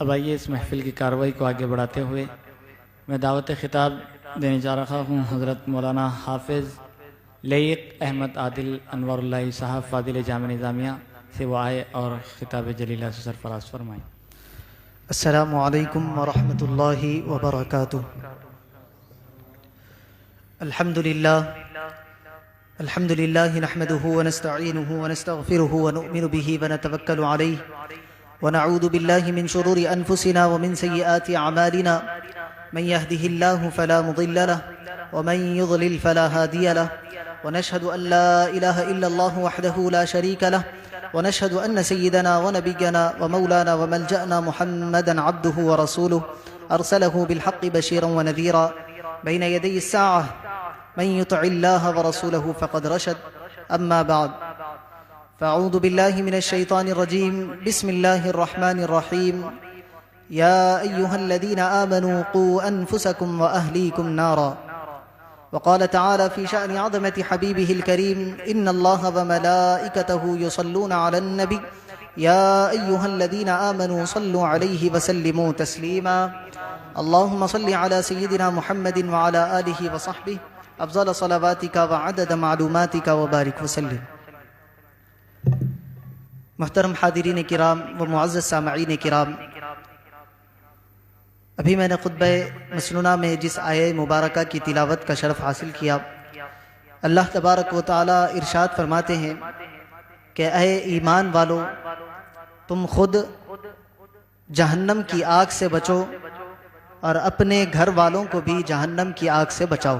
اب آئیے اس محفل کی کارروائی کو آگے بڑھاتے ہوئے میں دعوت خطاب دینے جا رہا ہوں حضرت مولانا حافظ لیق احمد عادل انوار اللہ صاحب فاضل جامع نظامیہ سے وہ آئے اور خطاب جلیلہ سے سرفراز فرمائیں۔ السلام علیکم ورحمۃ اللہ وبرکاتہ۔ الحمد للہ نحمده ونستعینه ونستغفره ونؤمن به ونتوکل علیہ ونعوذ باللہ من شرور انفسنا ومن سیئات اعمالنا من يهده الله فلا مضل له ومن يضلل فلا هادي له ونشهد ان لا اله الا الله وحده لا شريك له ونشهد ان سيدنا ونبينا ومولانا وملجأنا محمدا عبده ورسوله ارسله بالحق بشيرا ونذيرا بين يدي الساعة من يطع الله ورسوله فقد رشد اما بعد فاعوذ بالله من الشيطان الرجيم بسم الله الرحمن الرحيم يا أيها الذين آمنوا قوا أنفسكم وأهليكم نارا وقال تعالى في شأن عظمة حبيبه الكريم إن الله وملائكته يصلون على النبي يا أيها الذين آمنوا صلوا عليه وسلموا تسليما اللهم صل على سيدنا محمد وعلى آله وصحبه أفضل صلواتك وعدد معلوماتك وبارك وسلم۔ محترم حاضرین کرام و معزز سامعین کرام، ابھی میں نے خطبہ مسنونہ میں جس آیہ مبارکہ کی تلاوت کا شرف حاصل کیا، اللہ تبارک و تعالی ارشاد فرماتے ہیں کہ اے ایمان والو، تم خود جہنم کی آگ سے بچو اور اپنے گھر والوں کو بھی جہنم کی آگ سے بچاؤ۔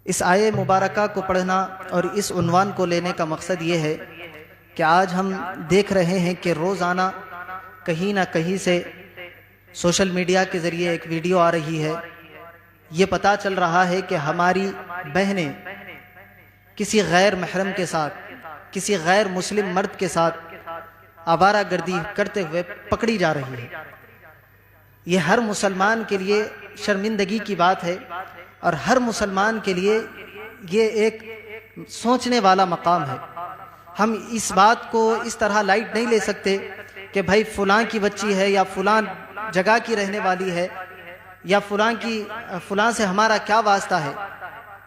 اس آیہ مبارکہ کو پڑھنا اور اس عنوان کو لینے کا مقصد یہ ہے کہ آج ہم دیکھ رہے ہیں کہ روزانہ کہیں نہ کہیں سے سوشل میڈیا کے ذریعے ایک ویڈیو آ رہی ہے، یہ پتہ چل رہا ہے کہ ہماری بہنیں کسی غیر محرم کے ساتھ، کسی غیر مسلم مرد کے ساتھ آوارہ گردی کرتے ہوئے پکڑی جا رہی ہے۔ یہ ہر مسلمان کے لیے شرمندگی کی بات ہے اور ہر مسلمان کے لیے یہ ایک سوچنے والا مقام ہے۔ ہم اس بات کو اس طرح لائٹ نہیں لے سکتے کہ بھائی فلاں کی بچی ہے یا فلاں جگہ کی رہنے والی ہے یا فلاں سے ہمارا کیا واسطہ ہے،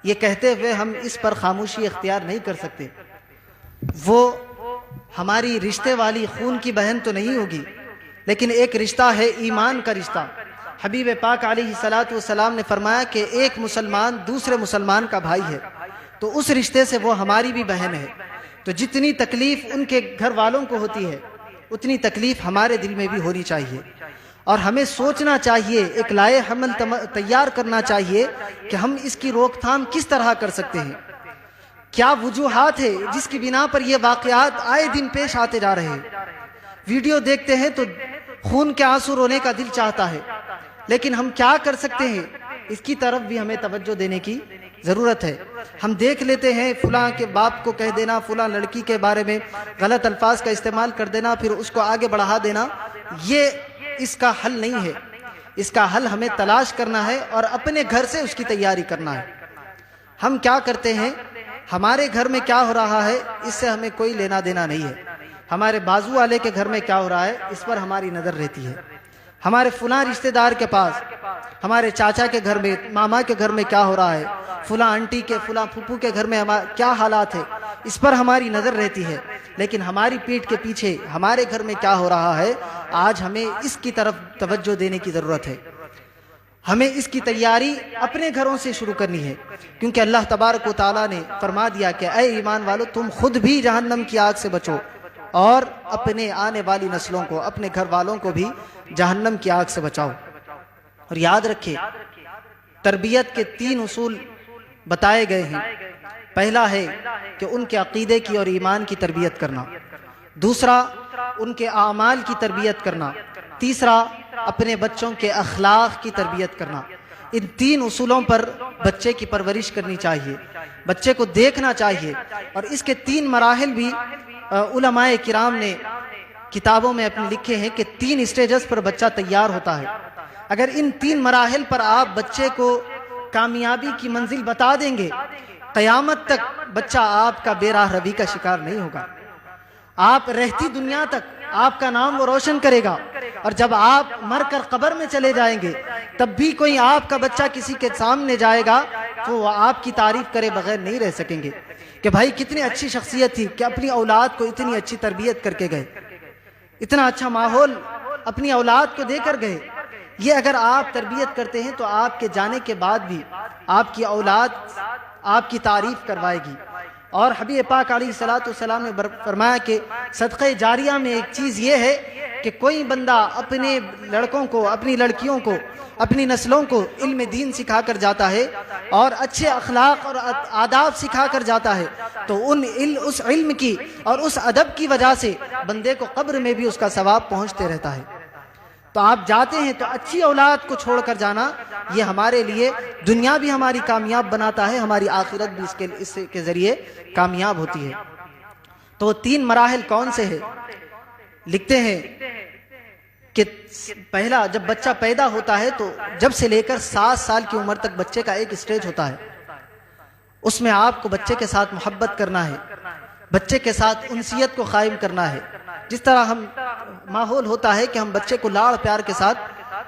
یہ کہتے ہوئے ہم اس پر خاموشی اختیار نہیں کر سکتے۔ وہ ہماری رشتے والی خون کی بہن تو نہیں ہوگی، لیکن ایک رشتہ ہے ایمان کا رشتہ۔ حبیب پاک علیہ الصلاۃ والسلام نے فرمایا کہ ایک مسلمان دوسرے مسلمان کا بھائی ہے، تو اس رشتے سے وہ ہماری بھی بہن ہے۔ تو جتنی تکلیف ان کے گھر والوں کو ہوتی ہے اتنی تکلیف ہمارے دل میں بھی ہونی چاہیے، اور ہمیں سوچنا چاہیے، ایک لائے حمل تیار کرنا چاہیے کہ ہم اس کی روک تھام کس طرح کر سکتے ہیں۔ کیا وجوہات ہے جس کی بنا پر یہ واقعات آئے دن پیش آتے جا رہے ہیں؟ ویڈیو دیکھتے ہیں تو خون کے آنسو رونے کا دل چاہتا ہے، لیکن ہم کیا کر سکتے ہیں؟ اس کی طرف بھی ہمیں توجہ دینے کی ضرورت ہے۔ ہم دیکھ لیتے ہیں فلاں کے باپ کو کہہ دینا، فلاں لڑکی کے بارے میں غلط الفاظ کا استعمال کر دینا، پھر اس کو آگے بڑھا دینا، یہ اس کا حل نہیں ہے۔ اس کا حل ہمیں تلاش کرنا ہے اور اپنے گھر سے اس کی تیاری کرنا ہے۔ ہم کیا کرتے ہیں، ہمارے گھر میں کیا ہو رہا ہے اس سے ہمیں کوئی لینا دینا نہیں ہے۔ ہمارے بازو والے کے گھر میں کیا ہو رہا ہے اس پر ہماری نظر رہتی ہے۔ ہمارے فلاں رشتہ دار کے پاس، ہمارے چاچا کے گھر میں، ماما کے گھر میں کیا ہو رہا ہے، فلاں آنٹی کے، فلاں پھوپھو کے گھر میں کیا حالات ہے، اس پر ہماری نظر رہتی ہے۔ لیکن ہماری پیٹھ کے پیچھے ہمارے گھر میں کیا ہو رہا ہے، آج ہمیں اس کی طرف توجہ دینے کی ضرورت ہے۔ ہمیں اس کی تیاری اپنے گھروں سے شروع کرنی ہے، کیونکہ اللہ تبارک و تعالیٰ نے فرما دیا کہ اے ایمان والو، تم خود بھی جہنم کی آگ سے بچو اور اپنے آنے والی نسلوں کو، اپنے گھر والوں کو بھی جہنم کی آگ سے بچاؤ۔ اور یاد رکھیں، تربیت کے 3 اصول بتائے گئے ہیں۔ پہلا ہے کہ ان کے عقیدے کی اور ایمان کی تربیت کرنا، دوسرا ان کے اعمال کی تربیت کرنا، تیسرا اپنے بچوں کے اخلاق کی تربیت کرنا۔ ان 3 اصولوں پر بچے کی پرورش کرنی چاہیے، بچے کو دیکھنا چاہیے، اور اس کے 3 مراحل بھی علماء کرام نے کتابوں میں اپنے لکھے ہیں کہ 3 اسٹیجز پر بچہ تیار ہوتا ہے۔ اگر ان 3 مراحل پر آپ بچے کو کامیابی کی منزل بتا دیں گے، قیامت تک بچہ آپ کا بے راہ روی کا شکار نہیں ہوگا۔ آپ رہتی دنیا تک آپ کا نام وہ روشن کرے گا، اور جب آپ مر کر قبر میں چلے جائیں گے تب بھی کوئی آپ کا بچہ کسی کے سامنے جائے گا تو وہ آپ کی تعریف کرے بغیر نہیں رہ سکیں گے کہ بھائی کتنی اچھی شخصیت تھی کہ اپنی اولاد کو اتنی اچھی تربیت کر کے گئے، اتنا اچھا ماحول اپنی اولاد کو دے کر گئے۔ یہ اگر آپ تربیت کرتے ہیں تو آپ کے جانے کے بعد بھی آپ کی اولاد آپ کی تعریف کروائے گی۔ اور حبیب پاک علیہ الصلوۃ والسلام نے فرمایا کہ صدقہ جاریہ میں ایک چیز یہ ہے کہ کوئی بندہ اپنے لڑکوں کو، اپنی لڑکیوں کو، اپنی نسلوں کو علم دین سکھا کر جاتا ہے اور اچھے اخلاق اور آداب سکھا کر جاتا ہے تو اس علم کی اور اس ادب کی وجہ سے بندے کو قبر میں بھی اس کا ثواب پہنچتے رہتا ہے۔ تو آپ جاتے ہیں تو اچھی اولاد کو چھوڑ کر جانا یہ ہمارے لیے دنیا بھی ہماری کامیاب بناتا ہے، ہماری آخرت بھی اس کے ذریعے کامیاب ہوتی ہے۔ تو وہ 3 مراحل کون سے ہیں؟ لکھتے ہیں کہ پہلا، جب بچہ پیدا ہوتا ہے تو جب سے لے کر 7 سال کی عمر تک بچے کا ایک اسٹیج ہوتا ہے، اس میں آپ کو بچے کے ساتھ محبت کرنا ہے، بچے کے ساتھ انسیت کو قائم کرنا ہے۔ جس طرح ہم ماحول ہوتا ہے کہ ہم بچے کو لاڑ پیار کے ساتھ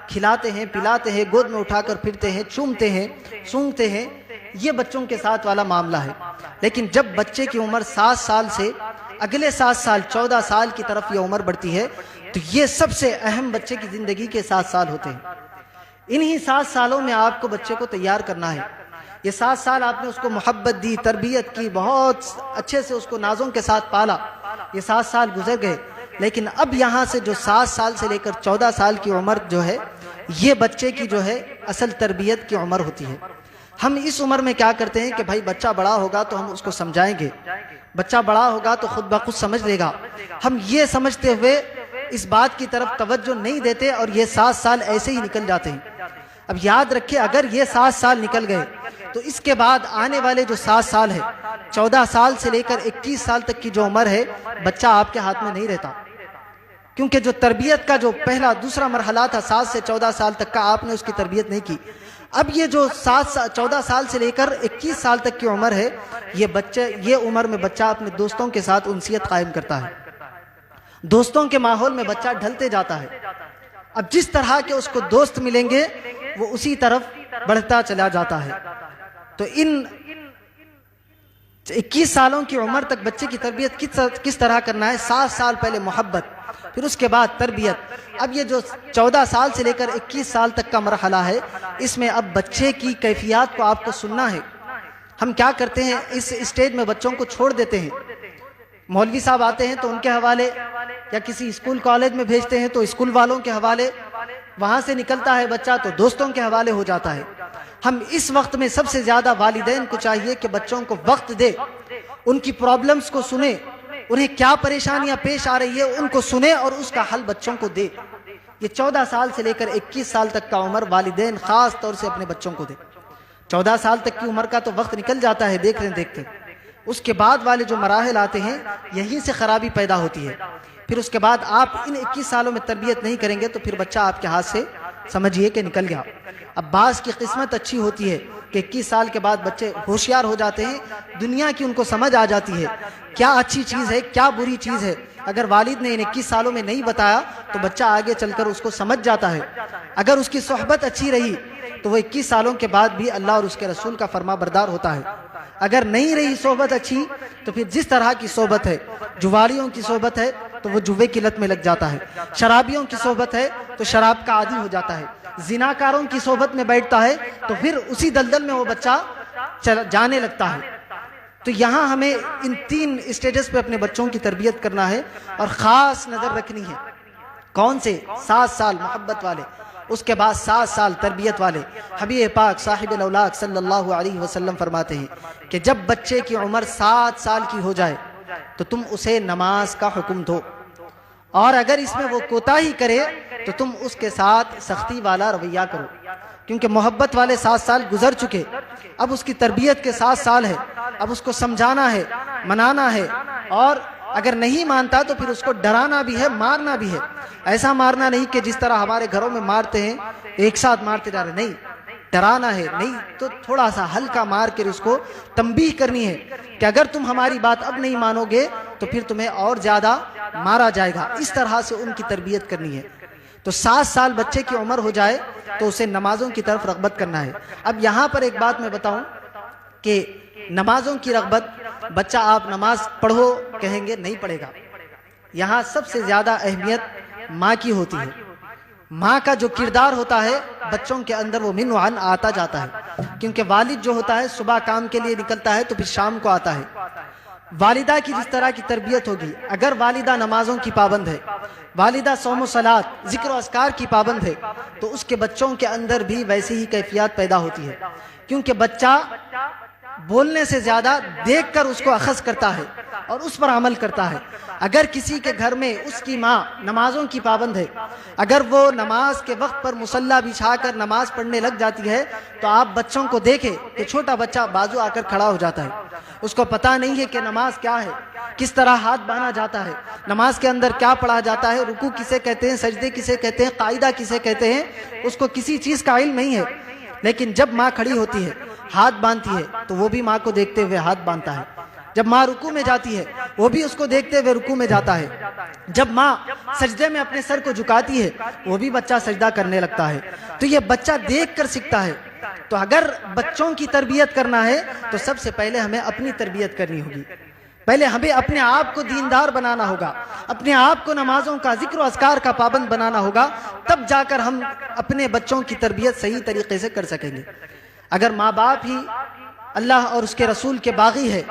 کھلاتے ہیں، پلاتے ہیں، گود میں اٹھا کر پھرتے ہیں، چومتے ہیں، سونگتے ہیں، یہ بچوں کے ساتھ والا معاملہ ہے۔ لیکن جب بچے کی عمر 7 سال سے اگلے 7 سال 14 سال کی طرف یہ عمر بڑھتی ہے تو یہ سب سے اہم بچے کی زندگی کے 7 سال ہوتے ہیں۔ انہی 7 سالوں میں آپ کو بچے کو تیار کرنا ہے۔ یہ 7 سال آپ نے اس کو محبت دی، تربیت کی، بہت اچھے سے اس کو نازوں کے ساتھ پالا، یہ 7 سال گزر گئے۔ لیکن اب یہاں سے جو 7 سال سے لے کر 14 سال کی عمر جو ہے یہ بچے کی جو ہے اصل تربیت کی عمر ہوتی ہے۔ ہم اس عمر میں کیا کرتے ہیں کہ بھائی بچہ بڑا ہوگا تو ہم اس کو سمجھائیں گے، بچہ بڑا ہوگا تو خود بخود سمجھ لے گا، ہم یہ سمجھتے ہوئے اس بات کی طرف توجہ نہیں دیتے اور یہ 7 سال ایسے ہی نکل جاتے ہیں۔ اب یاد رکھیں اگر یہ 7 سال نکل گئے تو اس کے بعد آنے والے جو 7 سال ہے، 14 سال سے لے کر 21 سال تک کی جو عمر ہے بچہ آپ کے ہاتھ میں نہیں رہتا، کیونکہ جو تربیت کا جو پہلا دوسرا مرحلہ تھا 7 سے 14 سال تک کا آپ نے اس کی تربیت نہیں کی۔ اب یہ جو 14 سال سے لے کر 21 سال تک کی عمر ہے یہ عمر میں بچہ اپنے دوستوں کے ساتھ انسیت قائم کرتا ہے، دوستوں کے ماحول میں بچہ ڈھلتے جاتا ہے۔ اب جس طرح کے اس کو دوست ملیں گے وہ اسی طرف بڑھتا چلا جاتا ہے۔ تو ان 21 سالوں کی عمر تک بچے کی تربیت کس طرح کرنا ہے؟ 7 سال پہلے محبت، پھر اس کے بعد تربیت۔ اب یہ جو 14 سال سے لے کر 21 سال تک کا مرحلہ ہے اس میں اب بچے کی کیفیات کو آپ کو سننا ہے۔ ہم کیا کرتے ہیں اس اسٹیج میں بچوں کو چھوڑ دیتے ہیں، مولوی صاحب آتے ہیں تو ان کے حوالے، یا کسی اسکول کالج میں بھیجتے ہیں تو اسکول والوں کے حوالے، وہاں سے نکلتا ہے بچہ تو دوستوں کے حوالے ہو جاتا ہے۔ ہم اس وقت میں سب سے زیادہ والدین کو چاہیے کہ بچوں کو وقت دے، ان کی پرابلمز کو سنے، انہیں کیا پریشانیاں پیش آ رہی ہے ان کو سنے اور اس کا حل بچوں کو دے۔ یہ 14 سال سے لے کر 21 سال تک کا عمر والدین خاص طور سے اپنے بچوں کو دے۔ 14 سال تک کی عمر کا تو وقت نکل جاتا ہے دیکھ رہے دیکھتے، اس کے بعد والے جو مراحل آتے ہیں یہیں سے خرابی پیدا ہوتی ہے۔ پھر اس کے بعد آپ ان 21 سالوں میں تربیت نہیں کریں گے تو پھر بچہ آپ کے ہاتھ سے سمجھیے کہ نکل گیا۔ اب بعض کی قسمت اچھی ہوتی ہے کہ 21 سال کے بعد بچے ہوشیار ہو جاتے ہیں، دنیا کی ان کو سمجھ آ جاتی ہے کیا اچھی چیز ہے کیا بری چیز ہے۔ اگر والد نے ان 21 سالوں میں نہیں بتایا تو بچہ آگے چل کر اس کو سمجھ جاتا ہے۔ اگر اس کی صحبت اچھی رہی تو وہ 21 سالوں کے بعد بھی اللہ اور اس کے رسول کا فرما بردار ہوتا ہے۔ اگر نہیں رہی صحبت اچھی تو پھر جس طرح کی صحبت ہے، جواریوں کی صحبت ہے تو وہ جوے کی لت میں لگ جاتا ہے، شرابیوں کی صحبت ہے تو شراب کا عادی ہو جاتا ہے، زناکاروں کی صحبت میں بیٹھتا ہے تو پھر اسی دلدل میں وہ بچہ جانے لگتا ہے۔ تو یہاں ہمیں ان 3 اسٹیجز پہ اپنے بچوں کی تربیت کرنا ہے اور خاص نظر رکھنی ہے۔ کون سے؟ 7 سال محبت والے، اس کے بعد 7 سال تربیت والے۔ حبیب پاک صاحب الاولاق صلی اللہ علیہ وسلم فرماتے ہیں کہ جب بچے کی عمر 7 سال کی ہو جائے تو تم اسے نماز کا حکم دو، اور اگر اس میں وہ کوتاہی کرے تو تم اس کے ساتھ سختی والا رویہ کرو، کیونکہ محبت والے 7 سال گزر چکے، اب اس کی تربیت کے 7 سال ہے، اب اس کو سمجھانا ہے، منانا ہے، اور اگر نہیں مانتا تو پھر اس کو ڈرانا بھی ہے، مارنا بھی ہے۔ ایسا مارنا نہیں کہ جس طرح ہمارے گھروں میں مارتے ہیں ایک ساتھ مارتے جا رہے، نہیں، ڈرانا ہے، نہیں تو تھوڑا سا ہلکا مار کر اس کو تنبیہ کرنی ہے کہ اگر تم ہماری بات اب نہیں مانو گے تو پھر تمہیں اور زیادہ مارا جائے گا. اس طرح سے ان کی تربیت کرنی ہے. تو 7 سال بچے کی عمر ہو جائے تو اسے نمازوں کی طرف رغبت کرنا ہے. اب یہاں پر ایک بات میں بتاؤں کہ نمازوں کی رغبت، بچہ آپ نماز پڑھو کہیں گے نہیں پڑھے گا. یہاں سب سے زیادہ اہمیت ماں کی ہوتی ہے. ماں کا جو کردار ہوتا ہے بچوں کے اندر وہ من وعن آتا جاتا ہے، کیونکہ والد جو ہوتا ہے صبح کام کے لیے نکلتا ہے تو پھر شام کو آتا ہے. والدہ کی جس طرح کی تربیت ہوگی، اگر والدہ نمازوں کی پابند ہے، والدہ صوم و صلات، ذکر و اذکار کی پابند ہے، تو اس کے بچوں کے اندر بھی ویسی ہی کیفیات پیدا ہوتی ہے. کیونکہ بچہ بولنے سے زیادہ دیکھ کر اس کو اخذ کرتا ہے اور اس پر عمل کرتا ہے. اگر کسی کے گھر میں اس کی ماں نمازوں کی پابند ہے، اگر وہ نماز کے وقت پر مصلی بچھا کر نماز پڑھنے لگ جاتی ہے تو آپ بچوں کو دیکھیں کہ چھوٹا بچہ بازو آ کر کھڑا ہو جاتا ہے. اس کو پتہ نہیں ہے کہ نماز کیا ہے، کس طرح ہاتھ باندھا جاتا ہے، نماز کے اندر کیا پڑھا جاتا ہے، رکوع کسے کہتے ہیں، سجدے کسے کہتے ہیں، قاعدہ کسے کہتے ہیں، اس کو کسی چیز کا علم نہیں ہے. لیکن جب ماں کھڑی ہوتی ہے، ہاتھ باندھتی ہے تو وہ بھی ماں کو دیکھتے ہوئے ہاتھ باندھتا ہے. جب ماں رکوع میں جاتی ہے وہ بھی اس کو دیکھتے ہوئے رکوع میں جاتا ہے. جب ماں سجدے میں اپنے سر کو جھکاتی ہے وہ بھی بچہ سجدہ کرنے لگتا ہے. تو یہ بچہ دیکھ کر سیکھتا ہے. تو اگر بچوں کی تربیت کرنا ہے تو سب سے پہلے ہمیں اپنی تربیت کرنی ہوگی. پہلے ہمیں اپنے آپ کو دیندار بنانا ہوگا، اپنے آپ کو نمازوں کا، ذکر و اذکار کا پابند بنانا ہوگا، تب جا کر ہم اپنے بچوں کی تربیت صحیح طریقے سے کر سکیں گے. اگر ماں باپ ہی اللہ اور اس کے رسول کے باغی ہے،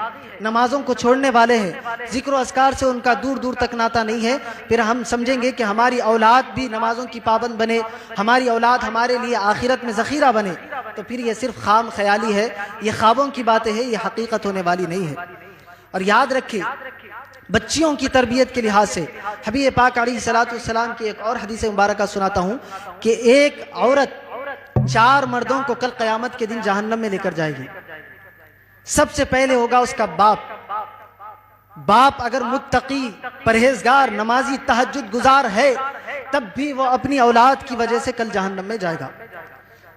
نمازوں کو چھوڑنے والے ہیں، ذکر و اذکار سے ان کا دور دور تک ناتا نہیں ہے، پھر ہم سمجھیں گے کہ ہماری اولاد بھی نمازوں کی پابند بنے، ہماری اولاد ہمارے لیے آخرت میں ذخیرہ بنے، تو پھر یہ صرف خام خیالی ہے، یہ خوابوں کی باتیں ہیں، یہ حقیقت ہونے والی نہیں ہے. اور یاد رکھیں بچیوں کی تربیت کے لحاظ سے حبیب پاک علیہ الصلوۃ والسلام کی ایک اور حدیث مبارکہ سناتا ہوں کہ ایک عورت 4 مردوں کو کل قیامت کے دن جہنم میں لے کر جائے گی. سب سے پہلے ہوگا اس کا باپ. باپ اگر متقی، پرہیزگار، نمازی، تہجد گزار ہے تب بھی وہ اپنی اولاد کی وجہ سے کل جہنم میں جائے گا.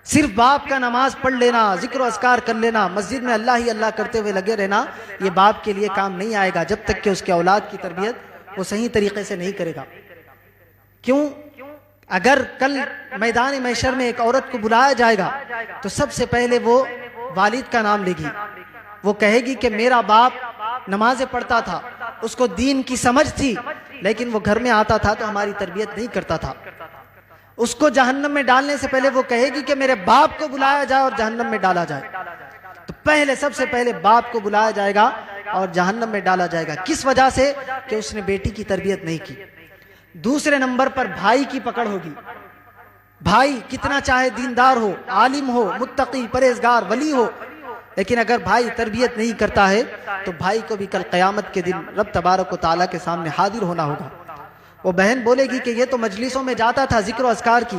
صرف باپ کا نماز پڑھ لینا، ذکر و اذکار کر لینا، مسجد میں اللہ ہی اللہ کرتے ہوئے لگے رہنا، یہ باپ کے لیے کام نہیں آئے گا جب تک کہ اس کے اولاد کی تربیت وہ صحیح طریقے سے نہیں کرے گا. کیوں؟ اگر کل میدان محشر میں ایک عورت کو بلایا جائے گا تو سب سے پہلے وہ والد کا نام لے گی. وہ کہے گی کہ میرا باپ نمازیں پڑھتا تھا، اس کو دین کی سمجھ تھی، لیکن وہ گھر میں آتا تھا تو ہماری تربیت نہیں کرتا تھا. اس کو جہنم میں ڈالنے سے پہلے وہ کہے گی کہ میرے باپ کو بلایا جائے اور جہنم میں ڈالا جائے. تو پہلے سب سے پہلے باپ کو بلایا جائے گا اور جہنم میں ڈالا جائے گا. کس وجہ سے؟ کہ اس نے بیٹی کی تربیت نہیں کی. دوسرے نمبر پر بھائی کی پکڑ ہوگی. بھائی کتنا چاہے دیندار ہو، عالم ہو، متقی، پرہیزگار، ولی ہو، لیکن اگر بھائی تربیت نہیں کرتا ہے تو بھائی کو بھی کل قیامت کے دن رب تبارک و تعالیٰ کے سامنے حاضر ہونا ہوگا. وہ بہن بولے گی کہ یہ تو مجلسوں میں جاتا تھا ذکر و اذکار کی،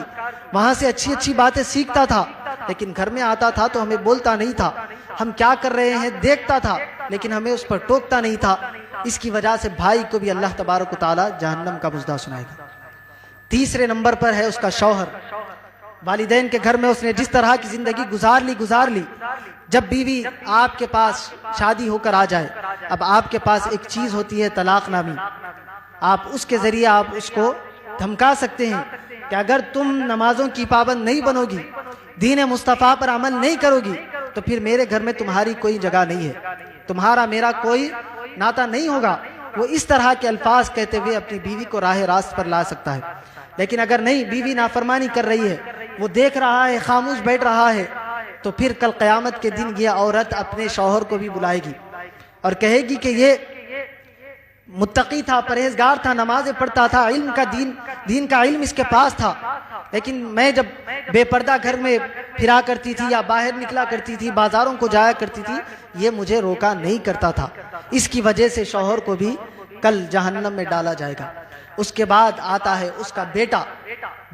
وہاں سے اچھی اچھی باتیں سیکھتا تھا، لیکن گھر میں آتا تھا تو ہمیں بولتا نہیں تھا، ہم کیا کر رہے ہیں دیکھتا تھا لیکن ہمیں اس پر ٹوکتا نہیں تھا. اس کی وجہ سے بھائی کو بھی اللہ تبارک و تعالیٰ جہنم کا مژدہ سنائے گا. تیسرے نمبر پر ہے اس کا شوہر. والدین کے گھر میں اس نے جس طرح کی زندگی گزار لی. جب بیوی آپ کے پاس شادی ہو کر آ جائے، اب آپ کے پاس ایک چیز ہوتی ہے طلاق نامی. آپ اس کے ذریعے آپ اس کو دھمکا سکتے ہیں کہ اگر تم نمازوں کی پابند نہیں بنو گی، دین مصطفیٰ پر عمل نہیں کرو گی تو پھر میرے گھر میں تمہاری کوئی جگہ نہیں ہے، تمہارا میرا کوئی ناتا نہیں ہوگا. وہ اس طرح کے الفاظ کہتے ہوئے اپنی بیوی کو راہ راست پر لا سکتا ہے. لیکن اگر نہیں، بیوی نافرمانی کر رہی ہے، وہ دیکھ رہا ہے، خاموش بیٹھ رہا ہے، تو پھر کل قیامت کے دن یہ عورت اپنے شوہر کو بھی بلائے گی اور کہے گی کہ یہ متقی تھا، پرہیزگار تھا، نمازیں پڑھتا تھا، دین کا علم اس کے پاس تھا، لیکن میں جب بے پردہ گھر میں پھرا کرتی تھی یا باہر نکلا کرتی تھی، بازاروں کو جایا کرتی تھی، یہ مجھے روکا نہیں کرتا تھا. اس کی وجہ سے شوہر کو بھی کل جہنم میں ڈالا جائے گا. اس کے بعد آتا ہے اس کا بیٹا.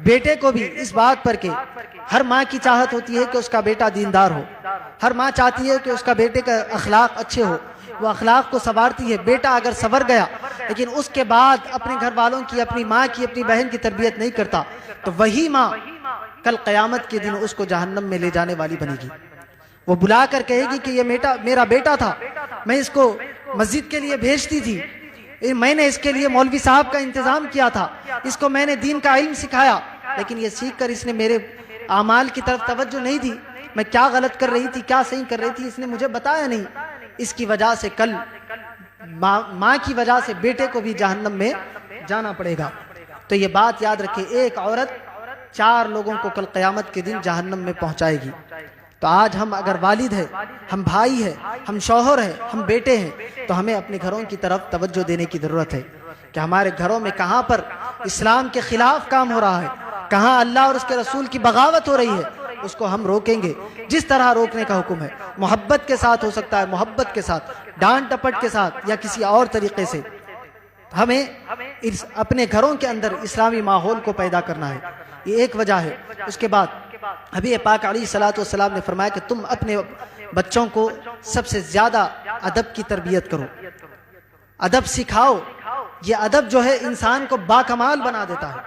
بیٹے کو بھی اس بات پر کہ ہر ماں کی چاہت ہوتی ہے کہ اس کا بیٹا دیندار ہو، ہر ماں چاہتی ہے کہ اس کا بیٹے کا اخلاق اچھے ہو، وہ اخلاق کو سنوارتی ہے. بیٹا اگر سنور گیا لیکن اس کے بعد اپنے گھر والوں کی، اپنی ماں کی، اپنی بہن کی تربیت نہیں کرتا تو وہی ماں کل قیامت کے دن اس کو جہنم میں لے جانے والی بنے گی۔ وہ بلا کر کہے گی کہ یہ میرا بیٹا تھا، میں اس کو مسجد کے لیے بھیجتی تھی، میں نے اس کے لیے مولوی صاحب کا انتظام کیا تھا، اس کو میں نے دین کا علم سکھایا، لیکن یہ سیکھ کر اس نے میرے اعمال کی طرف توجہ نہیں دی، میں کیا غلط کر رہی تھی کیا صحیح کر رہی تھی اس نے مجھے بتایا نہیں۔ اس کی وجہ سے کل ماں کی وجہ سے بیٹے کو بھی جہنم میں جانا پڑے گا۔ تو یہ بات یاد رکھیں، ایک عورت 4 لوگوں کو کل قیامت کے دن جہنم میں پہنچائے گی۔ تو آج ہم اگر والد ہیں، ہم بھائی ہیں، ہم شوہر ہیں، ہم بیٹے ہیں، تو ہمیں اپنے گھروں کی طرف توجہ دینے کی ضرورت ہے کہ ہمارے گھروں میں کہاں پر اسلام کے خلاف کام ہو رہا ہے، کہاں اللہ اور اس کے رسول کی بغاوت ہو رہی ہے، اس کو ہم روکیں گے۔ جس طرح روکنے کا حکم ہے، محبت کے ساتھ ہو سکتا ہے، محبت کے ساتھ، ڈانٹ ٹپٹ کے ساتھ، یا کسی اور طریقے سے ہمیں اپنے گھروں کے اندر اسلامی ماحول کو پیدا کرنا ہے۔ یہ ایک وجہ ہے۔ اس کے بعد حبیب پاک علیہ الصلوۃ والسلام نے فرمایا کہ تم اپنے بچوں کو سب سے زیادہ ادب کی تربیت کرو، ادب سکھاؤ۔ یہ ادب جو ہے انسان کو باکمال بنا دیتا ہے،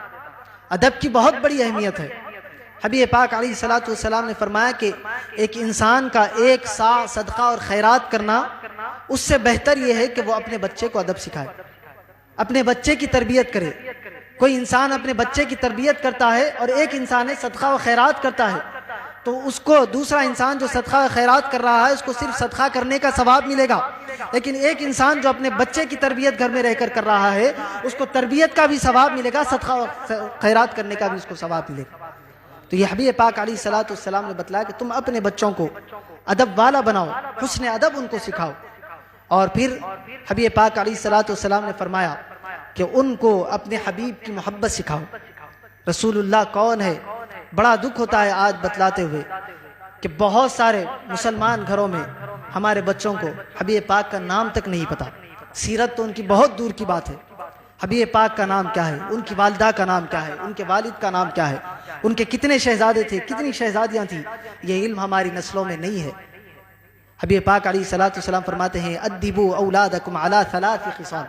ادب کی بہت بڑی اہمیت ہے۔ حبیب پاک علیہ الصلوۃ والسلام نے فرمایا کہ ایک انسان کا 1 سا صدقہ اور خیرات کرنا اس سے بہتر یہ ہے کہ وہ اپنے بچے کو ادب سکھائے، اپنے بچے کی تربیت کرے۔ کوئی انسان اپنے بچے کی تربیت کرتا ہے اور ایک انسان صدقہ و خیرات کرتا ہے، تو اس کو دوسرا انسان جو صدقہ و خیرات کر رہا ہے اس کو صرف صدقہ کرنے کا ثواب ملے گا، لیکن ایک انسان جو اپنے بچے کی تربیت گھر میں رہ کر کر رہا ہے اس کو تربیت کا بھی ثواب ملے گا، صدقہ و خیرات کرنے کا بھی اس کو ثواب ملے گا۔ تو یہ حبیب پاک علیہ الصلوۃ والسلام نے بتلایا کہ تم اپنے بچوں کو ادب والا بناؤ، حسن ادب ان کو سکھاؤ۔ اور پھر حبیب پاک علیہ الصلوۃ والسلام نے فرمایا کہ ان کو اپنے حبیب کی محبت سکھاؤ۔ رسول اللہ کون ہے؟ بڑا دکھ ہوتا ہے آج بتلاتے ہوئے کہ بہت سارے مسلمان گھروں میں ہمارے بچوں کو حبیب پاک کا نام تک نہیں پتا، سیرت تو ان کی بہت دور کی بات ہے۔ حبیب پاک کا نام کیا ہے، ان کی والدہ کا نام کیا ہے، ان کے والد کا نام کیا ہے، ان کے کتنے شہزادے تھے، کتنی شہزادیاں تھیں، یہ علم ہماری نسلوں میں نہیں ہے۔ حبیب پاک علیہ الصلوۃ والسلام فرماتے ہیں ادبوا اولادکم علی 3 خصال،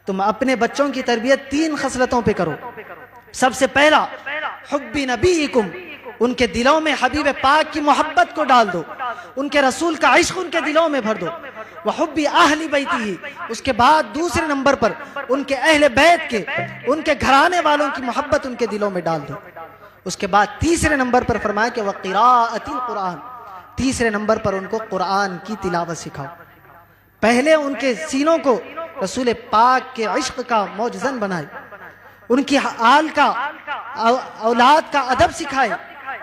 تم اپنے بچوں کی تربیت 3 خصلتوں پہ کرو۔ سب سے پہلا حب نبیکم، ان کے دلوں میں حبیب پاک کی محبت کو ڈال دو، ان کے رسول کا عشق ان کے دلوں میں بھر دو۔ وحب اہل بیتہ، اس کے بعد دوسرے نمبر پر ان کے اہل بیت کے، ان کے گھرانے والوں کی محبت ان کے دلوں میں ڈال دو۔ اس کے بعد تیسرے نمبر پر فرمایا کہ وقراءۃ القرآن، تیسرے نمبر پر ان کو قرآن کی تلاوت سکھاؤ۔ پہلے ان کے سینوں کو رسول پاک کے عشق کا موجزن بنائے، ان کی آل کا، اولاد کا ادب سکھائے،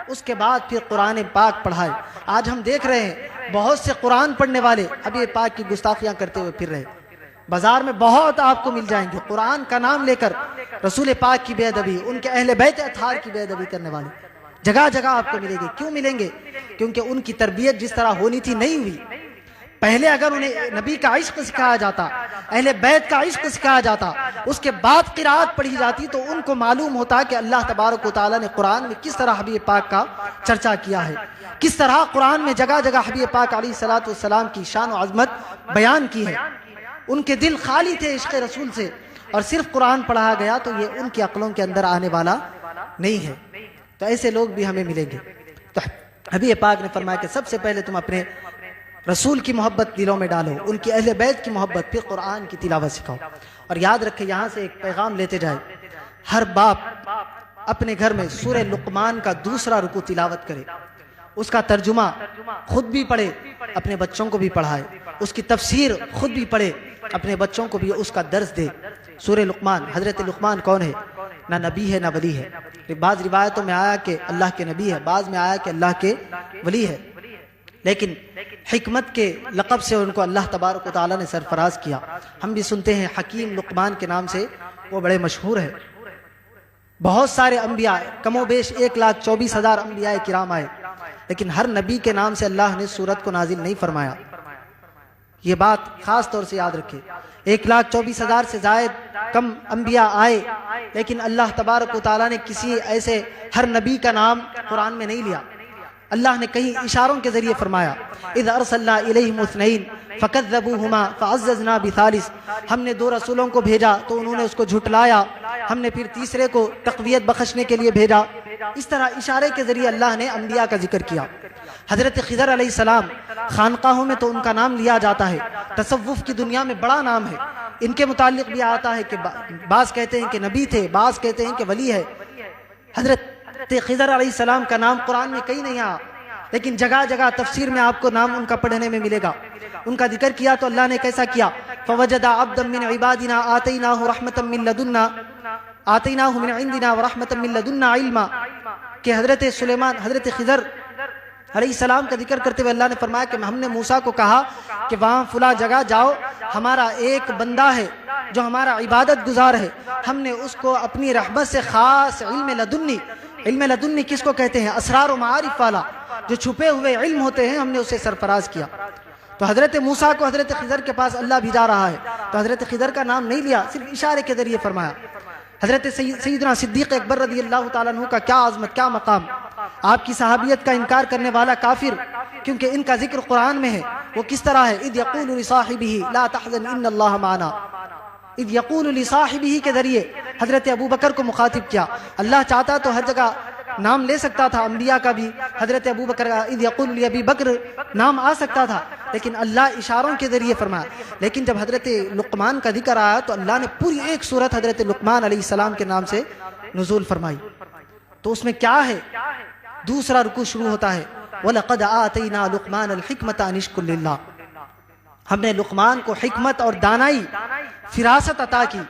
اس کے بعد پھر قرآن پاک پڑھائے۔ آج ہم دیکھ رہے ہیں بہت سے قرآن پڑھنے والے حبیب پاک کی گستاخیاں کرتے ہوئے پھر رہے۔ بازار میں بہت آپ کو مل جائیں گے قرآن کا نام لے کر رسول پاک کی بے ادبی، ان کے اہل بیت اطہار کی بے ادبی کرنے والے جگہ جگہ آپ کو ملیں گے۔ کیوں ملیں گے؟ کیونکہ ان کی تربیت جس طرح ہونی تھی نہیں ہوئی۔ پہلے اگر انہیں نبی کا عشق سکھایا جاتا، اہل بیت کا عشق سکھایا جاتا، اس کے بعد قرات پڑھی جاتی، تو ان کو معلوم ہوتا کہ اللہ تبارک و تعالیٰ نے قرآن میں کس طرح حبیب پاک کا چرچا کیا ہے، کس طرح قرآن میں جگہ جگہ حبیب پاک علیہ الصلوۃ والسلام کی شان و عظمت بیان کی ہے۔ ان کے دل خالی تھے عشق رسول سے، اور صرف قرآن پڑھا گیا تو یہ ان کی عقلوں کے اندر آنے والا نہیں ہے۔ تو ایسے لوگ بھی ہمیں ملیں گے۔ تو حبیب پاک نے فرمایا کہ سب سے پہلے تم اپنے رسول کی محبت دلوں میں ڈالو، ان کی اہل بیت کی محبت، پھر قرآن کی تلاوت سکھاؤ۔ اور یاد رکھے، یہاں سے ایک پیغام لیتے جائے، ہر باپ اپنے گھر میں سورہ لقمان کا 2 رکوع تلاوت کرے، اس کا ترجمہ خود بھی پڑھے، اپنے بچوں کو بھی پڑھائے، اس کی تفسیر خود بھی پڑھے، اپنے بچوں کو بھی اس کا درس دے۔ سورہ لقمان، حضرت لقمان کون ہے؟ نہ نبی ہے نہ ولی ہے۔ بعض روایتوں میں آیا کہ اللہ کے نبی ہے، بعض میں آیا کہ اللہ کے ولی ہے، لیکن حکمت کے لقب سے ان کو اللہ تبارک و تعالیٰ نے سرفراز کیا۔ ہم بھی سنتے ہیں حکیم لقمان کے نام سے وہ بڑے مشہور ہیں۔ بہت سارے انبیاء، کم و بیش 1,24,000 انبیاء کرام آئے، لیکن ہر نبی کے نام سے اللہ نے سورت کو نازل نہیں فرمایا۔ یہ بات خاص طور سے یاد رکھے۔ 1,24,000 سے زائد کم انبیاء آئے، لیکن اللہ تبارک و تعالیٰ نے کسی ایسے ہر نبی کا نام قرآن میں نہیں لیا۔ اللہ نے کئی اشاروں کے ذریعے فرمایا، اذ ارسلنا الیہم اثنین فکذبوہما فعززنا بثالث، ہم نے 2 رسولوں کو بھیجا تو انہوں نے اس کو جھٹلایا، ہم نے پھر تیسرے کو تقویت بخشنے کے لیے بھیجا اس طرح اشارے کے ذریعے اللہ نے انبیاء کا ذکر کیا۔ حضرت خضر علیہ السلام خانقاہوں میں تو ان کا نام لیا جاتا ہے، تصوف کی دنیا میں بڑا نام ہے، ان کے متعلق بھی آتا ہے کہ بعض کہتے ہیں کہ نبی تھے، بعض کہتے ہیں کہ ولی ہے۔ حضرت خضر علیہ السلام کا نام قرآن میں کہیں نہیں آیا، لیکن جگہ جگہ تفسیر میں آپ کو نام ان کا پڑھنے میں ملے گا۔ ان کا ذکر کیا تو اللہ نے کیسا کیا، فوجد عبدا من عبادنا آتیناہ رحمتا من لدنا آتیناہ من عندنا ورحمتا من لدنا علما، کہ حضرت سلیمان، حضرت خضر علیہ السلام کا ذکر کرتے ہوئے اللہ نے فرمایا کہ ہم نے موسیٰ کو کہا کہ وہاں فلاں جگہ جاؤ، ہمارا ایک بندہ ہے جو ہمارا عبادت گزار ہے، ہم نے اس کو اپنی رحمت سے خاص علم لدنی، علم لدنی کس کو کہتے ہیں، اسرار و معارف والا، جو چھپے ہوئے علم ہوتے ہیں، ہم نے اسے سرفراز کیا۔ تو حضرت موسیٰ کو حضرت خضر کے پاس اللہ بھیجا رہا ہے، تو حضرت خضر کا نام نہیں لیا، صرف اشارے کے ذریعے فرمایا۔ حضرت سیدنا صدیق اکبر رضی اللہ تعالیٰ عنہ کا کیا عظمت، کیا مقام، آپ کی صحابیت کا انکار کرنے والا کافر، کیونکہ ان کا ذکر قرآن میں ہے، وہ کس طرح ہے، اذ یقول لصاحبہ لا تحزن ان اللہ معنا، اذ یقول لصاحبہ کے ذریعے حضرت ابو بکر کو مخاطب کیا۔ اللہ چاہتا تو ہر جگہ نام لے سکتا تھا انبیاء کا بھی، حضرت ابو بکر کا اذ یقول لابی بکر نام آ سکتا تھا، لیکن اللہ اشاروں کے ذریعے فرمایا۔ لیکن جب حضرت لقمان کا ذکر آیا تو اللہ نے پوری ایک سورت حضرت لقمان علیہ السلام کے نام سے نزول فرمائی۔ تو اس میں کیا ہے، دوسرا رکوع شروع ہوتا ہے، وَلَقَدْ آتَيْنَا لُقْمَانَ الْحِكْمَةَ أَنِ اشْكُرْ لِلَّهِ، ہم نے لقمان کو حکمت اور دانائی، فراست عطا کی،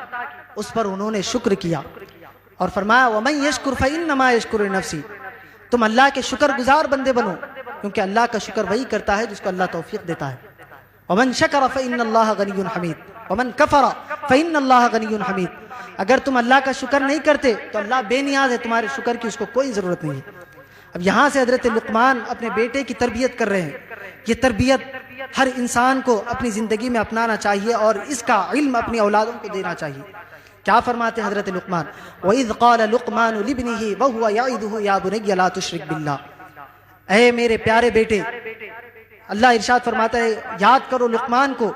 اس پر انہوں نے شکر کیا، اور فرمایا وَمَنْ يَشْكُرْ فَإِنَّمَا يَشْكُرُ لِنَفْسِهِ، تم اللہ کے شکر گزار بندے بنو، کیونکہ اللہ کا شکر وہی کرتا ہے جس کو اللہ توفیق دیتا ہے۔ وَمَنْ شَكَرَ فَإِنَّ اللَّهَ غَنِيٌّ حَمِيدٌ وَمَنْ كَفَرَ فَإِنَّ اللَّهَ غَنِيٌّ حَمِيدٌ، اگر تم اللہ کا شکر نہیں کرتے تو اللہ بے نیاز ہے، تمہارے شکر کی اس کو کوئی ضرورت نہیں ہے۔ اب یہاں سے حضرت لقمان اپنے بیٹے کی تربیت کر رہے ہیں۔ یہ تربیت ہر انسان کو اپنی زندگی میں اپنانا چاہیے اور اس کا علم اپنی اولادوں کو دینا چاہیے۔ کیا فرماتے ہیں حضرت لقمان، وَإِذْ قَالَ لُقْمَانُ لِابْنِهِ وَهُوَ يَعِظُهُ يَا بُنَيَّ لَا تُشْرِكْ بِاللَّهِ، اے میرے پیارے بیٹے، اللہ ارشاد فرماتا ہے یاد کرو لقمان کو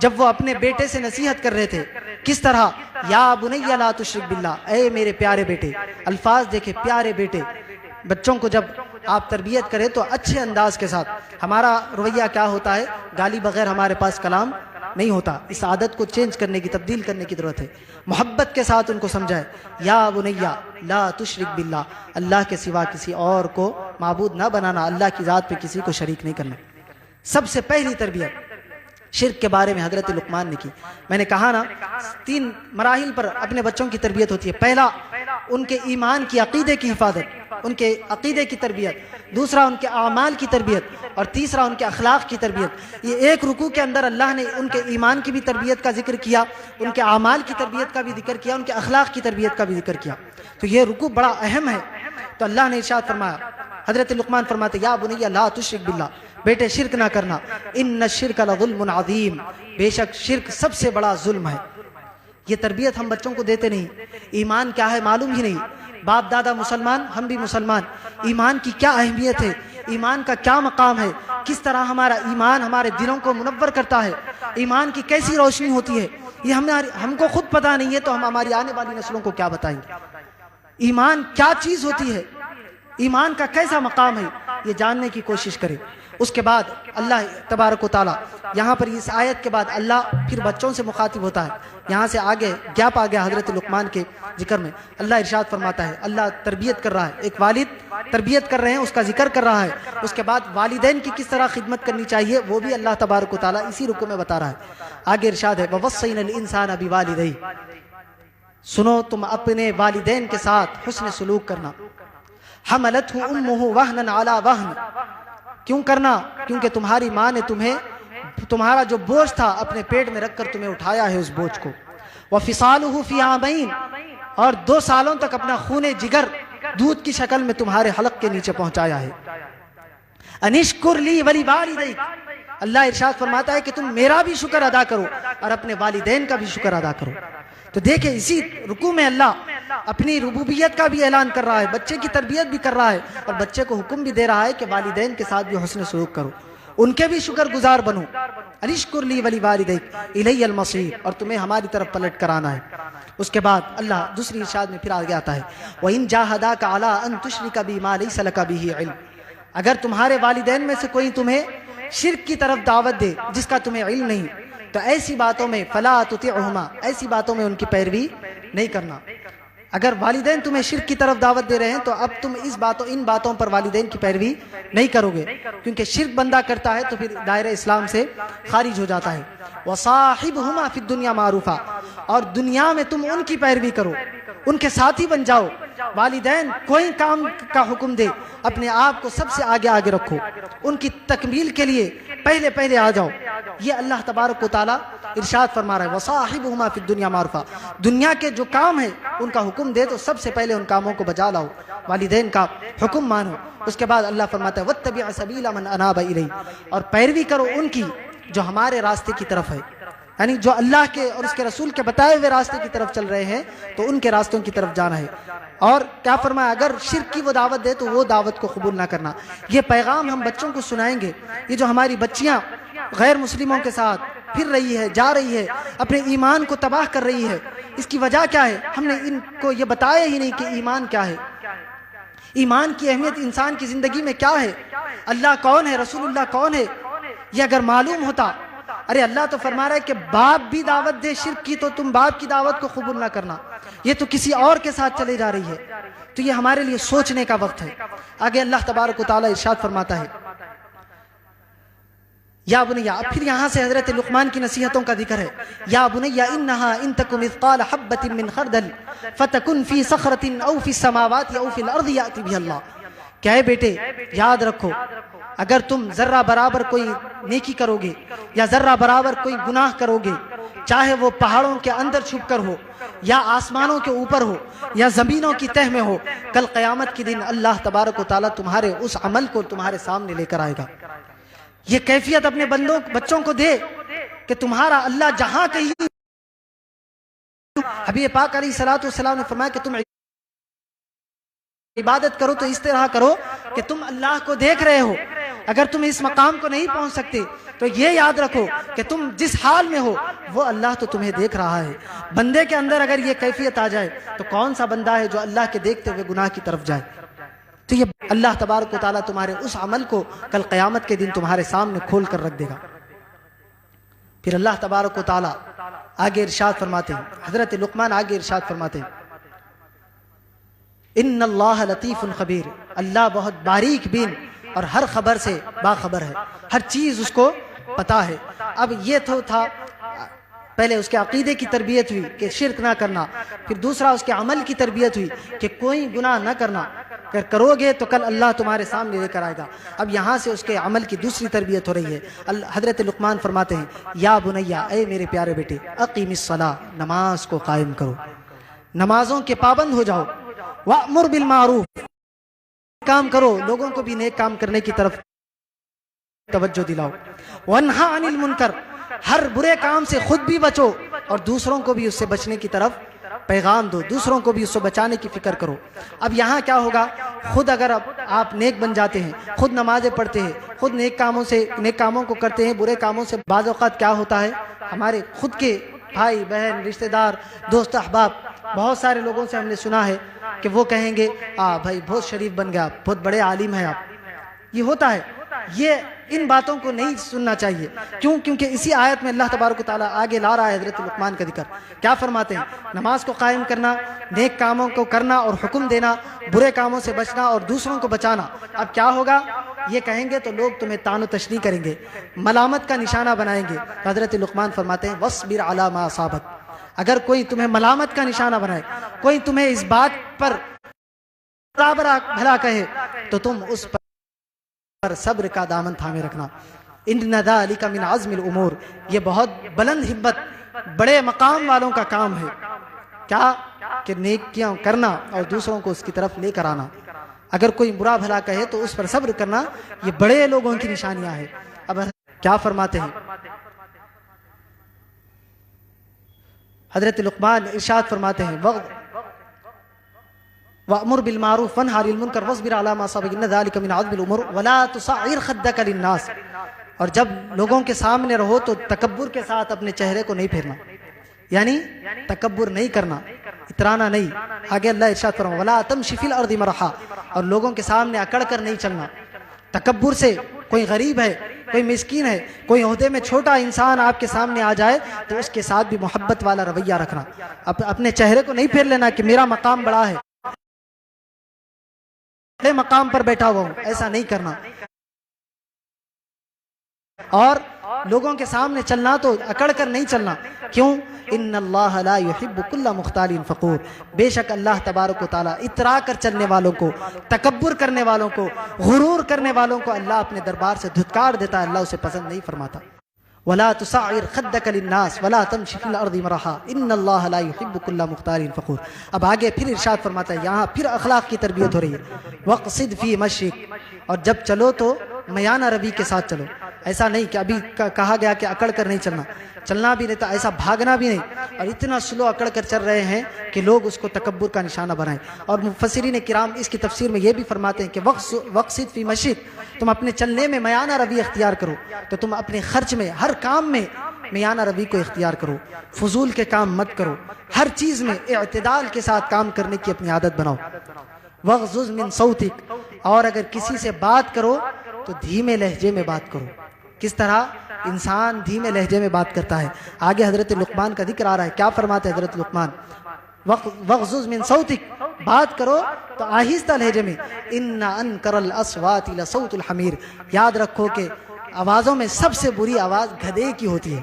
جب وہ اپنے بیٹے سے نصیحت کر رہے تھے، کس طرح، یا بنی لا تشرک باللہ، اے میرے پیارے بیٹے، الفاظ دیکھیں، پیارے بیٹے۔ بچوں کو جب آپ تربیت کریں تو اچھے انداز کے ساتھ، ہمارا رویہ کیا ہوتا ہے، گالی بغیر ہمارے پاس کلام نہیں ہوتا، اس عادت کو چینج کرنے کی، تبدیل کرنے کی ضرورت ہے۔ محبت کے ساتھ ان کو سمجھائے، یا بنیا لا تشرک باللہ، اللہ کے سوا کسی اور کو معبود نہ بنانا، اللہ کی ذات پہ کسی کو شریک نہیں کرنا۔ سب سے پہلی تربیت شرک کے بارے میں حضرت لقمان نے کی۔ میں نے کہا نا 3 مراحل پر اپنے بچوں کی تربیت ہوتی ہے۔ پہلا ان کے ایمان کی، عقیدے کی حفاظت، ان کے عقیدے کی تربیت، دوسرا ان کے اعمال کی تربیت، اور تیسرا ان کے اخلاق کی تربیت۔ یہ ایک رکوع کے اندر اللہ نے ان کے ایمان کی بھی تربیت کا ذکر کیا، ان کے اعمال کی تربیت کا بھی ذکر کیا، ان کے اخلاق کی تربیت کا بھی ذکر کیا۔ تو یہ رکوع بڑا اہم ہے۔ تو اللہ نے ارشاد فرمایا، حضرت لقمان فرماتے یا بنی لا تشرک باللہ، بیٹے شرک نہ کرنا، ان الشرک لظلم عظیم، بے شک شرک سب سے بڑا ظلم ہے۔ یہ تربیت ہم بچوں کو دیتے نہیں، ایمان کیا ہے معلوم ہی نہیں۔ باپ دادا مسلمان، ہم بھی مسلمان، ایمان کی کیا اہمیت ہے، ایمان کا کیا مقام ہے، کس طرح ہمارا ایمان ہمارے دلوں کو منور کرتا ہے، ایمان کی کیسی روشنی ہوتی ہے، یہ ہم کو خود پتہ نہیں ہے تو ہم ہماری آنے والی نسلوں کو کیا بتائیں گے۔ ایمان کیا چیز ہوتی ہے، ایمان کا کیسا مقام ہے، یہ جاننے کی کوشش کریں۔ اس کے بعد اللہ تبارک و تعالیٰ یہاں پر اس آیت کے بعد اللہ پھر بچوں سے مخاطب ہوتا ہے۔ یہاں سے آگے گیپ آ گیا حضرت لقمان کے ذکر میں۔ اللہ ارشاد فرماتا ہے، اللہ تربیت کر رہا ہے، ایک والد تربیت کر رہے ہیں، اس کا ذکر کر رہا ہے۔ اس کے بعد والدین کی کس طرح خدمت کرنی چاہیے وہ بھی اللہ تبارک و تعالیٰ اسی رکوع میں بتا رہا ہے۔ آگے ارشاد ہے وَوَصَّيْنَا الْإِنسَانَ بِوَالِدَيْهِ، سنو تم اپنے والدین کے ساتھ حسن سلوک کرنا۔ حملتہ امہ وہنا علی وہن، کیوں کرنا؟ کیونکہ تمہاری ماں نے تمہارا جو بوجھ تھا اپنے پیٹ میں رکھ کر تمہیں اٹھایا ہے اس بوجھ کو۔ وفصالہ فی عامین، اور 2 سالوں تک اپنا خون جگر دودھ کی شکل میں تمہارے حلق کے نیچے پہنچایا ہے۔ انشکر لی ولی والدیک، اللہ ارشاد فرماتا ہے کہ تم میرا بھی شکر ادا کرو اور اپنے والدین کا بھی شکر ادا کرو۔ تو دیکھیں اسی رکوع میں اللہ اپنی ربوبیت کا بھی اعلان کر رہا ہے، بچے کی تربیت بھی کر رہا ہے، اور بچے کو حکم بھی دے رہا ہے کہ والدین کے ساتھ بھی حسن سلوک کرو، ان کے بھی شکر گزار بنو۔ انشکر لی ولی والدیک الی المصیر، اور تمہیں ہماری طرف پلٹ کر آنا ہے۔ اس کے بعد اللہ دوسری ارشاد میں پھر آگے آتا ہے وَإِن جَاهَدَاكَ عَلَىٰ أَن تُشْرِكَ بِي مَا لَيْسَ لَكَ بِهِ علم، اگر تمہارے والدین میں سے کوئی تمہیں شرک کی طرف دعوت دے جس کا تمہیں علم نہیں، تو ایسی باتوں میں فَلَا تُطِعْهُمَا، ایسی باتوں میں ان کی پیروی نہیں کرنا۔ اگر والدین تمہیں شرک کی طرف دعوت دے رہے ہیں تو اب تم ان باتوں پر والدین کی پیروی نہیں کرو گے، کیونکہ شرک بندہ کرتا ہے تو پھر دائرہ اسلام سے خارج ہو جاتا ہے۔ وَصَاحِبْهُمَا فِي الدُّنْيَا مَعْرُوفًا، اور دنیا میں تم ان کی پیروی کرو، ان کے ساتھی بن جاؤ۔ والدین کوئی کام کا حکم دے اپنے آپ کو سب سے آگے آگے رکھو، ان کی تکمیل کے لیے پہلے آ جاؤ۔ یہ اللہ تبارک و تعالیٰ ارشاد فرما رہا ہے وَصَاحِبْهُمَا فِي الدُّنْيَا مَعْرُوفًا، دنیا کے جو کام ہے ان کا حکم دے تو سب سے پہلے ان کاموں کو بجا لاؤ، والدین کا حکم مانو۔ اس کے بعد اللہ فرماتا ہے وَاتَّبِعْ سَبِيلَ مَنْ أَنَابَ إِلَيْهِ، اور پیروی کرو ان کی جو ہمارے راستے کی طرف ہے، یعنی جو اللہ کے اور اس کے رسول کے بتائے ہوئے راستے کی طرف چل رہے ہیں تو ان کے راستوں کی طرف جانا ہے۔ اور کیا فرمایا اگر شرک کی وہ دعوت دے تو وہ دعوت کو قبول نہ کرنا۔ یہ پیغام ہم بچوں کو سنائیں گے۔ یہ جو ہماری بچیاں غیر مسلموں کے ساتھ پھر رہی ہے، جا رہی ہے، اپنے ایمان کو تباہ کر رہی ہے، اس کی وجہ کیا ہے؟ ہم نے ان کو یہ بتایا ہی نہیں کہ ایمان کیا ہے، ایمان کی اہمیت انسان کی زندگی میں کیا ہے، اللہ کون ہے، رسول اللہ کون ہے۔ یہ اگر معلوم ہوتا، ارے اللہ تو فرما رہا ہے کہ باپ بھی دعوت دے شرک کی تو تم باپ کی دعوت کو قبول نہ کرنا، یہ تو کسی اور کے ساتھ چلے جا رہی ہے۔ تو یہ ہمارے لیے سوچنے کا وقت ہے۔ آگے اللہ تبارک و تعالیٰ ارشاد فرماتا ہے یا بنیا، اب پھر یہاں سے حضرت لقمان کی نصیحتوں کا ذکر ہے۔ یا بنیا انہا ان تک مثقال حبۃ من خردل فتکن فی صخرۃ او فی السماوات او فی الارض یأتی بہ اللہ، کیا ہے بیٹے یاد رکھو، اگر تم ذرہ برابر کوئی نیکی کرو گے یا ذرہ برابر کوئی گناہ کرو گے، چاہے وہ پہاڑوں کے اندر چھپ کر ہو یا آسمانوں کے اوپر ہو یا زمینوں کی تہ میں ہو، کل قیامت کے دن اللہ تبارک و تعالیٰ تمہارے اس عمل کو تمہارے سامنے لے کر آئے گا۔ یہ کیفیت اپنے بچوں کو دے کہ تمہارا اللہ جہاں کہیں، حبیب پاک علیہ الصلوۃ والسلام نے فرمایا کہ تم عبادت کرو تو اس طرح کرو کہ تم اللہ کو دیکھ رہے ہو۔ اگر تم اس مقام کو نہیں پہنچ سکتے تو یہ یاد رکھو کہ تم جس حال میں ہو وہ اللہ تو تمہیں دیکھ رہا ہے۔ بندے کے اندر اگر یہ کیفیت آ جائے تو کون سا بندہ ہے جو اللہ کے دیکھتے ہوئے گناہ کی طرف جائے؟ تو یہ اللہ تبارک و تعالیٰ تمہارے اس عمل کو کل قیامت کے دن تمہارے سامنے کھول کر رکھ دے گا۔ پھر اللہ تبارک و تعالیٰ آگے ارشاد فرماتے ہیں، حضرت لقمان آگے ارشاد فرماتے ہیں ان اللہ لطیف خبیر، اللہ بہت باریک بین اور ہر خبر سے باخبر ہے، ہر چیز اس کو پتا ہے۔ اب یہ تو تھا پہلے اس کے عقیدے کی تربیت ہوئی کہ شرک نہ کرنا، پھر دوسرا اس کے عمل کی تربیت ہوئی کہ کوئی گناہ نہ کرنا، اگر کرو گے تو کل اللہ تمہارے سامنے لے کر آئے گا۔ اب یہاں سے اس کے عمل کی دوسری تربیت ہو رہی ہے۔ حضرت لقمان فرماتے ہیں یا بنیا، اے میرے پیارے بیٹے، اقیم الصلاۃ، نماز کو قائم کرو، نمازوں کے پابند ہو جاؤ، وَأْمُرْ بِالْمَعْرُوفِ، کام کرو، لوگوں کو بھی نیک کام کرنے کی طرف توجہ دلاؤ، وَانْهَ عَنِ الْمُنْكَرِ، ہر برے کام سے خود بھی بچو اور دوسروں کو بھی اس سے بچنے کی طرف پیغام دو، دوسروں کو بھی اس سے بچانے کی فکر کرو۔ اب یہاں کیا ہوگا، خود اگر آپ نیک بن جاتے ہیں، خود نمازیں پڑھتے ہیں، خود نیک کاموں کو کرتے ہیں، برے کاموں سے بعض اوقات کیا ہوتا ہے، ہمارے خود کے بھائی بہن رشتہ دار دوست احباب بہت سارے لوگوں سے ہم نے سنا ہے کہ وہ کہیں گے بھائی بہت شریف بن گیا، بہت بڑے عالم ہیں آپ۔ یہ ہوتا ہے، یہ ان باتوں کو نہیں سننا چاہیے۔ کیوں؟ کیونکہ اسی آیت میں اللہ تبارک و تعالیٰ آگے لا رہا ہے حضرت لقمان کا ذکر۔ کیا فرماتے ہیں؟ نماز کو قائم کرنا، نیک کاموں کو کرنا اور حکم دینا، برے کاموں سے بچنا اور دوسروں کو بچانا۔ اب کیا ہوگا، یہ کہیں گے تو لوگ تمہیں طعن و تشنیع کریں گے، ملامت کا نشانہ بنائیں گے۔ حضرت لقمان فرماتے ہیں وَاصْبِرْ عَلَىٰ مَا أَصَابَكَ، اگر کوئی تمہیں ملامت کا نشانہ بنائے، کوئی تمہیں اس بات پر برابر بھلا کہے تو تم اس پر صبر کا دامن تھامے رکھنا۔ ان ذالک من عزم الامور، یہ بہت بلند ہمت بڑے مقام والوں کا کام ہے۔ کیا کہ نیکیاں کرنا اور دوسروں کو اس کی طرف لے کر آنا۔ اگر کوئی برا بھلا کہے تو اس پر صبر کرنا، یہ بڑے لوگوں کی نشانیاں ہیں۔ اب کیا فرماتے ہیں حضرت لقمان؟ ارشاد فرماتے ہیں وَأْمُرْ بِالْمَعْرُوفِ وَانْهَ عَنِ الْمُنْكَرِ وَاصْبِرْ عَلَىٰ مَا أَصَابَكَ إِنَّ ذَلِكَ مِنْ عَزْمِ الْأُمُورِ وَلَا تُصَعِّرْ خَدَّكَ لِلنَّاسِ، اور جب لوگوں کے سامنے رہو تو تکبر کے ساتھ اپنے چہرے کو نہیں پھیرنا، یعنی تکبر نہیں کرنا، اترانا نہیں۔ آگے اللہ ارشاد فرمایا وَلَا تَمْشِ فِي الْأَرْضِ مَرَحًا، اور لوگوں کے سامنے اکڑ کر نہیں چلنا۔ تکبر سے کوئی غریب ہے، کوئی مسکین ہے، کوئی عہدے میں چھوٹا انسان آپ کے سامنے آ جائے تو اس کے ساتھ بھی محبت والا رویہ رکھنا۔ اپنے چہرے کو نہیں پھیر لینا کہ میرا مقام بڑا ہے، بڑے مقام پر بیٹھا ہوا ہوں، ایسا نہیں کرنا۔ اور لوگوں کے سامنے چلنا تو اکڑ کر نہیں چلنا، کیوں؟ ان اللہ لا يحب كل مختال فخور، بے شک اللہ تبارک و تعالیٰ اترا کر چلنے والوں کو، تکبر کرنے والوں کو، غرور کرنے والوں کو اللہ اپنے دربار سے دھتکار دیتا ہے، اللہ اسے پسند نہیں فرماتا۔ ولا تصعر خدك للناس ولا تمشي في الارض مرحا ان اللہ لا يحب كل مختال فخور۔ اب آگے پھر ارشاد فرماتا ہے، یہاں پھر اخلاق کی تربیت ہو رہی ہے۔ وقصد فی مشيك، اور جب چلو تو میانہ روی کے ساتھ چلو، ایسا نہیں کہ ابھی کہا گیا کہ اکڑ کر نہیں چلنا، چلنا بھی نہیں تھا، ایسا بھاگنا بھی نہیں، اور اتنا سلو اکڑ کر چل رہے ہیں کہ لوگ اس کو تکبر کا نشانہ بنائیں۔ اور مفسرین کرام اس کی تفسیر میں یہ بھی فرماتے ہیں کہ وقصد فی مشيك، تم اپنے چلنے میں میانہ روی اختیار کرو، تو تم اپنے خرچ میں، ہر کام میں میانہ روی کو اختیار کرو، فضول کے کام مت کرو، ہر چیز میں اعتدال کے ساتھ کام کرنے کی اپنی عادت بناؤ۔ وغضض من صوتک، اور اگر کسی سے بات کرو تو دھیمے لہجے میں بات کرو۔ کس طرح انسان دھیمے لہجے میں بات کرتا ہے؟ آگے حضرت لقمان کا ذکر آ رہا ہے، کیا فرماتے ہیں حضرت لقمان؟ وغضض من صوتک، بات کرو تو آہستہ لہجے میں۔ ان انکر الاصوات لصوت الحمیر، یاد رکھو کہ آوازوں میں سب سے بری آواز گدھے کی ہوتی ہے۔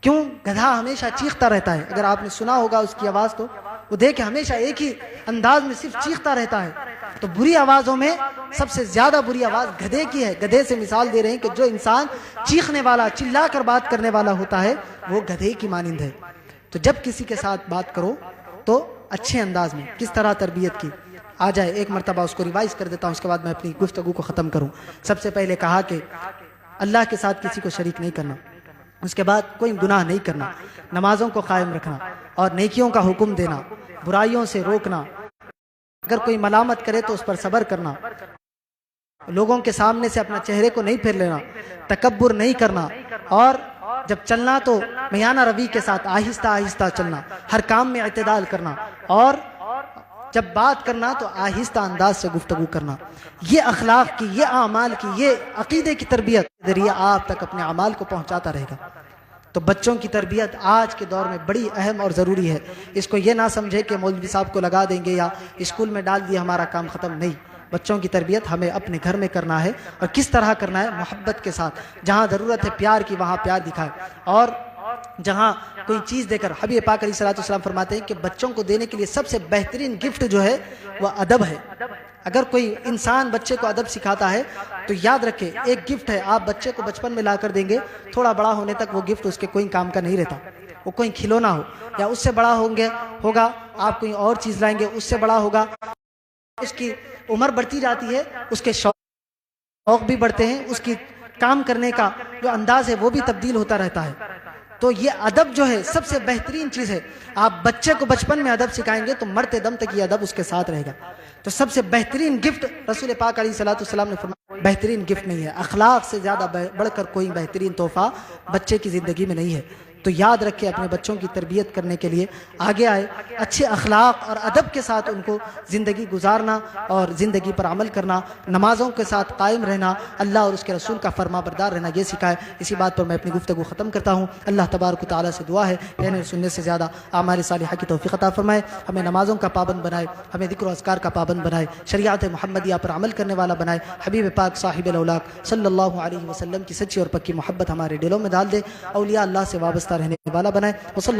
کیوں؟ گدھا ہمیشہ چیختا رہتا ہے، اگر آپ نے سنا ہوگا اس کی آواز تو وہ دیکھ ہمیشہ ایک ہی انداز میں صرف چیختا رہتا ہے۔ تو بری آوازوں میں سب سے زیادہ بری آواز گدھے کی ہے۔ گدھے سے مثال دے رہے ہیں کہ جو انسان چیخنے والا، چلا کر بات کرنے والا ہوتا ہے وہ گدھے کی مانند ہے۔ تو جب کسی کے ساتھ بات کرو تو اچھے انداز میں، کس طرح تربیت کی آ جائے، ایک مرتبہ اس کو ریوائز کر دیتا ہوں، اس کے بعد میں اپنی گفتگو کو ختم کروں۔ سب سے پہلے کہا کہ اللہ کے ساتھ کسی کو شریک نہیں کرنا، اس کے بعد کوئی گناہ نہیں کرنا، نمازوں کو قائم رکھنا اور نیکیوں کا حکم دینا، برائیوں سے روکنا، اگر کوئی ملامت کرے تو اس پر صبر کرنا، لوگوں کے سامنے سے اپنا چہرے کو نہیں پھیر لینا، تکبر نہیں کرنا، اور جب چلنا تو میانہ روی کے ساتھ آہستہ آہستہ چلنا، ہر کام میں اعتدال کرنا، اور جب بات کرنا تو آہستہ انداز سے گفتگو کرنا۔ یہ اخلاق کی، یہ اعمال کی، یہ عقیدے کی تربیت ذریعہ آپ تک اپنے اعمال کو پہنچاتا رہے گا۔ تو بچوں کی تربیت آج کے دور میں بڑی اہم اور ضروری ہے۔ اس کو یہ نہ سمجھے کہ مولوی صاحب کو لگا دیں گے یا اسکول میں ڈال دیا ہمارا کام ختم، نہیں۔ بچوں کی تربیت ہمیں اپنے گھر میں کرنا ہے، اور کس طرح کرنا ہے؟ محبت کے ساتھ، جہاں ضرورت ہے پیار کی وہاں پیار دکھائے، اور جہاں کوئی چیز دے کر، حبیب پاک علیہ الصلوۃ والسلام فرماتے ہیں کہ بچوں کو دینے کے لیے سب سے بہترین گفٹ جو ہے وہ ادب ہے۔ اگر کوئی انسان بچے کو ادب سکھاتا ہے تو یاد رکھے ایک گفٹ ہے، آپ بچے کو بچپن میں لا کر دیں گے، تھوڑا بڑا ہونے تک وہ گفٹ اس کے کوئی کام کا نہیں رہتا، وہ کوئی کھلونا ہو، یا اس سے بڑا ہوگا آپ کوئی اور چیز لائیں گے اس سے بڑا ہوگا، اس کی عمر بڑھتی جاتی ہے، اس کے شوق بھی بڑھتے ہیں، اس کی کام کرنے کا جو انداز ہے وہ بھی تبدیل ہوتا رہتا ہے۔ تو یہ ادب جو ہے سب سے بہترین چیز ہے۔ آپ بچے کو بچپن میں ادب سکھائیں گے تو مرتے دم تک یہ ادب اس کے ساتھ رہے گا۔ تو سب سے بہترین گفٹ رسول پاک علیہ الصلوۃ والسلام نے فرمایا، بہترین گفٹ نہیں ہے، اخلاق سے زیادہ بڑھ کر کوئی بہترین تحفہ بچے کی زندگی میں نہیں ہے۔ تو یاد رکھے اپنے بچوں کی تربیت کرنے کے لیے آگے آئے، اچھے اخلاق اور ادب کے ساتھ ان کو زندگی گزارنا اور زندگی پر عمل کرنا، نمازوں کے ساتھ قائم رہنا، اللہ اور اس کے رسول کا فرما بردار رہنا، یہ سکھائے۔ اسی بات پر میں اپنی گفتگو ختم کرتا ہوں۔ اللہ تبارک و تعالیٰ سے دعا ہے کہنے سننے سے زیادہ اعمال صالحہ کی توفیق عطا فرمائے، ہمیں نمازوں کا پابند بنائے، ہمیں ذکر و اذکار کا پابند بنائے، شریعت محمدیہ پر عمل کرنے والا بنائے، حبیب پاک صاحب الاولاق صلی اللہ علیہ وسلم کی سچی اور پکی محبت ہمارے دلوں میں ڈال دے، اولیاء اللہ سے وابستہ رہنے والا بنائے۔ وصلی